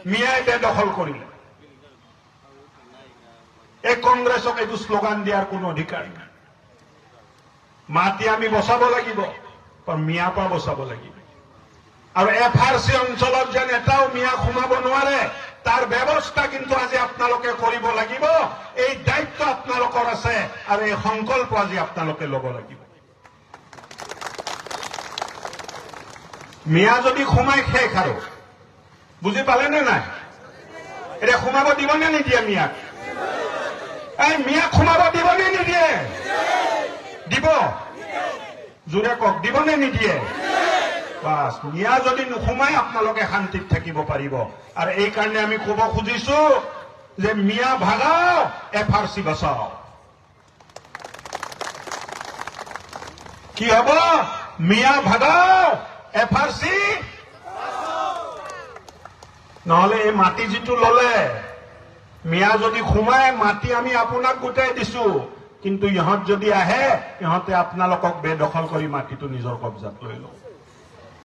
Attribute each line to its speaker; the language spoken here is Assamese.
Speaker 1: মিয়াই বেদখল কৰিলে। এই কংগ্ৰেছক এইটো শ্লোগান দিয়াৰ কোনো অধিকাৰ নাই। মাটি আমি বচাব লাগিব, মিয়াৰ পৰা বচাব লাগিব। আৰু FRC অঞ্চলত যেন এটাও মিয়া সোমাব নোৱাৰে তাৰ ব্যৱস্থা কিন্তু আজি আপোনালোকে কৰিব লাগিব। এই দায়িত্ব আপোনালোকৰ আছে আৰু এই সংকল্প আজি আপোনালোকে ল'ব লাগিব। মিয়া যদি সোমাই শেষ আৰু বুজি পালে নে নাই? এতিয়া সোমাব দিবনে নিদিয়ে মিয়াক? এই মিয়াক সোমাব দিবনে নিদিয়ে? দিব। জোৰে কওক, দিবনে নিদিয়ে? বাস, মিয়া যদি নোসোমাই আপোনালোকে শান্তিত থাকিব পাৰিব। আৰু এই কাৰণে আমি ক'ব খুজিছো যে মিয়া ভাগাও, FRC বচাও। কি হব? মিয়া ভাগাও, FRC নহলে এই মাটি যিটো ললে, মিয়া যদি সোমাই মাটি আমি আপোনাক গোটাই দিছো, কিন্তু ইহঁত যদি আহে ইহঁতে আপোনালোকক বেদখল কৰি মাটিটো নিজৰ কব্জাত লৈ লয়।